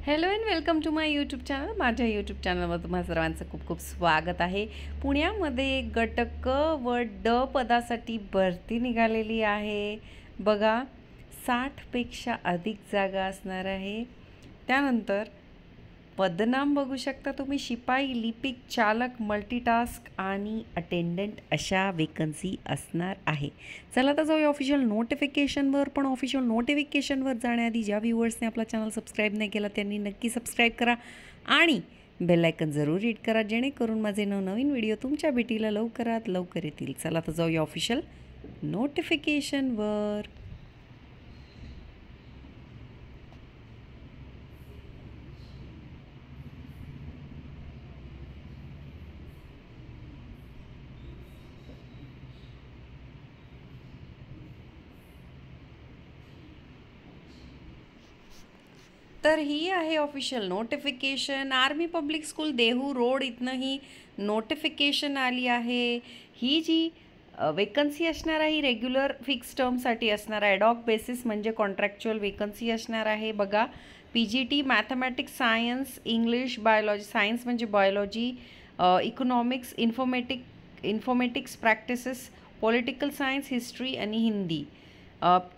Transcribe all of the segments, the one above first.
Hello and welcome to my YouTube channel. माझ्या YouTube चॅनलवर तुम्हा सर्वांचं खूप खूप स्वागत आहे. पुण्यामध्ये गट क व ड पदासाठी भरती निघालेली आहे. बघा, 60पेक्षा अधिक जागा असणार आहे. त्यानंतर पदनाम बघू शकता तुम्ही, शिपाई, लिपिक, चालक, मल्टीटास्क आणि अटेंडंट अशा वेकन्सी असणार आहे. चला तर जाऊया ऑफिशियल नोटिफिकेशनवर. पण ऑफिशियल नोटिफिकेशनवर जाण्याआधी ज्या व्ह्यूअर्सने आपला चॅनल सबस्क्राईब नाही केला त्यांनी नक्की सबस्क्राईब करा आणि बेल आयकन जरूर हिट करा, जेणेकरून माझे नवनवीन व्हिडिओ तुमच्या भेटीला लवकरात लवकर येतील. चला तर जाऊया ऑफिशियल नोटिफिकेशनवर. तर ही आहे official notification. Army public school Dehu road इथनं ही नोटिफिकेशन आली आहे. ही जी वेकन्सी असणार आहे ही रेग्युलर फिक्स टर्मसाठी असणार आहे. ॲडॉक बेसिस म्हणजे कॉन्ट्रॅक्च्युअल वेकन्सी असणार आहे. बघा, PGT mathematics, science, English, biology, science म्हणजे biology, economics, informatics practices, political science, history आणि Hindi.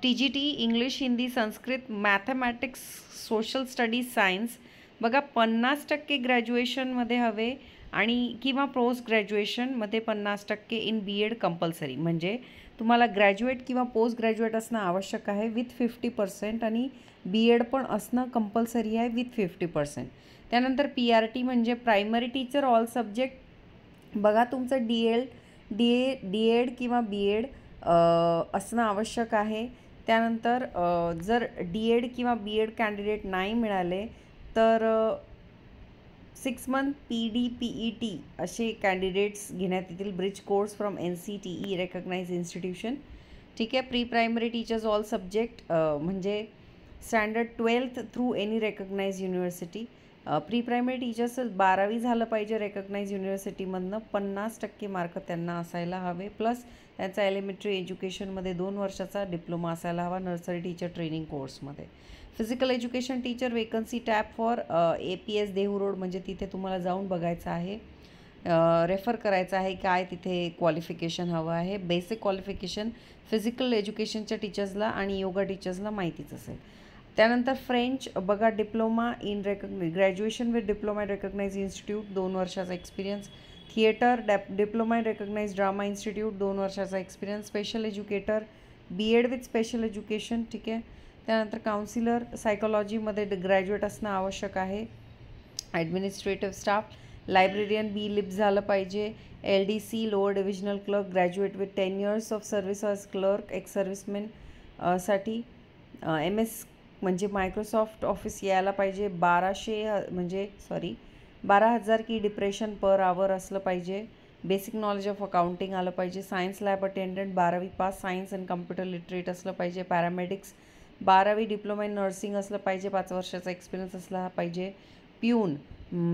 TGT English, Hindi, Sanskrit, mathematics, social studies, science. बघा, 50% ग्रॅज्युएशनमध्ये हवे आणि किंवा पोस्ट ग्रॅज्युएशनमध्ये 50% इन BEd कंपल्सरी. म्हणजे तुम्हाला ग्रॅज्युएट किंवा पोस्ट ग्रॅज्युएट असणं आवश्यक आहे विथ 50% आणि BEd पण असणं कंपल्सरी आहे विथ 50%. त्यानंतर PRT म्हणजे प्रायमरी टीचर ऑल सब्जेक्ट. बघा, तुमचं DEd किंवा BEd असणं आवश्यक आहे. त्यानंतर जर DEd किंवा BEd कॅन्डिडेट नाही मिळाले तर 6 मंथ PET असे कॅन्डिडेट्स घेण्यात येतील. Bridge course from NCTE recognise institution. ठीक आहे. Pre primary teachers all subject म्हणजे standard 12th through any recognise university. Pre primary teachers 12वी झालं पाहिजे रेकग्नाइज युनिव्हर्सिटीमधनं. 50% मार्क त्यांना असायला हवे. प्लस त्यांचा एलिमेंटरी एज्युकेशनमध्ये 2 वर्षाचा डिप्लोमा असायला हवा नर्सरी टीचर ट्रेनिंग कोर्समध्ये. Physical education teacher vacancy tap for APS Dehu road, म्हणजे तिथे तुम्हाला जाऊन बघायचं आहे, रेफर करायचं आहे काय तिथे क्वालिफिकेशन हवं आहे. बेसिक क्वालिफिकेशन फिजिकल एज्युकेशनच्या टीचर्सला आणि योगा टीचर्सला माहितीच असेल. त्यानंतर फ्रेंच, बघा, diploma in graduation with diploma in recognise institute 2 वर्षाचा experience. Theatre diploma in recognise drama institute 2 वर्षाचा experience. Special educator BEd with special education. ठीक आहे. त्यानंतर काउन्सिलर सायकोलॉजीमध्ये ग्रॅज्युएट असणं आवश्यक आहे. ॲडमिनिस्ट्रेटिव्ह स्टाफ, लायब्रेरियन B.Lib झालं पाहिजे. LDC lower divisional clerk graduate with 10 years of service as clerk, ex servicemen साठी. MS म्हणजे मायक्रोसॉफ्ट ऑफिस यायला पाहिजे. 12,000 की डिप्रेशन पर आवर असलं पाहिजे. बेसिक नॉलेज ऑफ अकाउंटिंग आलं पाहिजे. सायन्स लॅब अटेंडंट 12वी pass, science and computer literate असलं पाहिजे. पॅरामेडिक्स 12वी डिप्लोमा इन नर्सिंग असलं पाहिजे. 5 वर्षाचा एक्सपिरियन्स असला पाहिजे. प्यून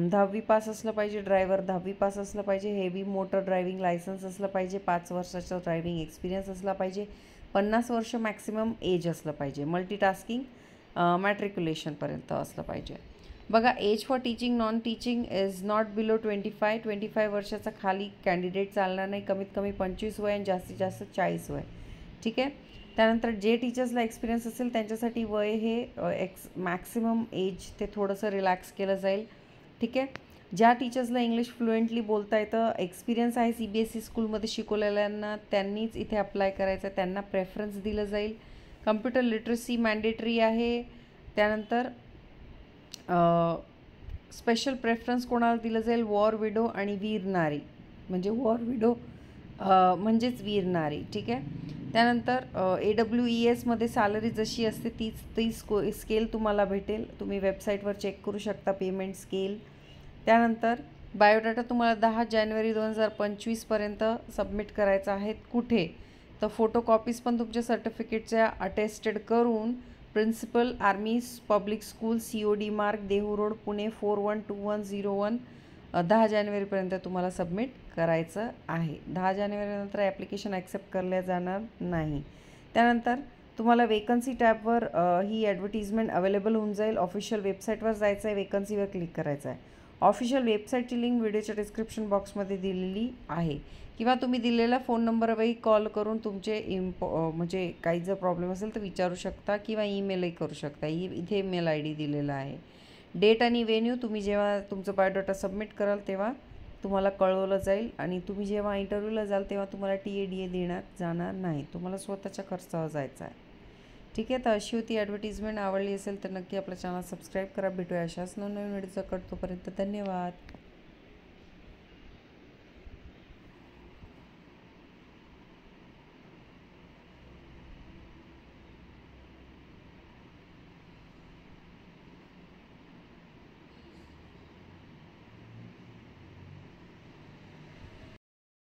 10वी पास असलं पाहिजे. ड्रायव्हर 10वी पास असलं पाहिजे. हेवी मोटर ड्रायव्हिंग लायसन्स असलं पाहिजे. 5 वर्षाचा ड्रायव्हिंग एक्सपिरियन्स असला पाहिजे. 50 वर्ष मॅक्सिमम एज असलं पाहिजे. मल्टीटास्किंग मॅट्रिक्युलेशनपर्यंत असलं पाहिजे. बघा, age for teaching non teaching is not below 25 वर्षाचा खाली कॅन्डिडेट चालणार नाही. कमीत कमी 25 वय आणि जास्तीत जास्त 40 वय. ठीक आहे. त्यानंतर जे टीचर्सला एक्सपिरियन्स असेल त्यांच्यासाठी वय हे मॅक्सिमम एज ते थोडंसं रिलॅक्स केलं जाईल. ठीक आहे. ज्या टीचर्सला इंग्लिश फ्लुएंटली बोलता येतं, एक्सपिरियन्स आहे CBSE स्कूलमध्ये शिकवलेल्यांना, त्यांनीच इथे अप्लाय करायचं, त्यांना प्रेफरन्स दिलं जाईल. कम्प्युटर लिटरसी मॅन्डेटरी आहे. त्यानंतर स्पेशल प्रेफरन्स कोणाला दिलं जाईल? वॉर विडो आणि वीर नारी, म्हणजे वॉर विडो म्हणजेच वीर नारी. ठीक आहे. त्यानंतर AWESमध्ये सॅलरी जशी असते ती स्केल तुम्हाला भेटेल. तुम्ही वेबसाईटवर चेक करू शकता पेमेंट स्केल. त्यानंतर बायोडाटा तुम्हाला 10 जानेवारी 2025पर्यंत सबमिट करायचा आहे. कुठे? तर फोटोकॉपीज पण तुमच्या सर्टिफिकेटच्या अटेस्टेड करून principal army public school COD मार्ग देहू रोड पुणे 412101 10 जानेवारीपर्यंत तुम्हाला सबमिट करायचं आहे. 10 जानेवारीनंतर ॲप्लिकेशन ॲक्सेप्ट केल्या जाणार नाही. त्यानंतर तुम्हाला वेकन्सी टॅबवर ही ॲडव्हर्टिजमेंट अवेलेबल होऊन जाईल. ऑफिशियल वेबसाईटवर जायचं आहे, वेकन्सीवर क्लिक करायचं आहे. ऑफिशियल वेबसाईटची लिंक व्हिडिओच्या डिस्क्रिप्शन बॉक्समध्ये दिलेली आहे, किंवा तुम्ही दिलेल्या फोन नंबरवरही कॉल करून तुमचे म्हणजे काही जर प्रॉब्लेम असेल तर विचारू शकता, किंवा ईमेलही करू शकता. इथे ईमेल ID दिलेला आहे. डेट आणि व्हेन्यू तुम्ही जेव्हा तुमचं बायोडाटा सबमिट कराल तेव्हा तुम्हाला कळवलं जाईल, आणि तुम्ही जेव्हा इंटरव्ह्यूला जाल तेव्हा तुम्हाला TADA देण्यात जाणार नाही. तुम्हाला स्वतःच्या खर्चावर जायचं आहे. ठीक आहे, तर अशी होती ॲडव्हर्टिजमेंट. आवडली असेल तर नक्की आपलं चॅनल सबस्क्राईब करा. भेटूया अशाच नवनवीन व्हिडिओचा. तोपर्यंत धन्यवाद.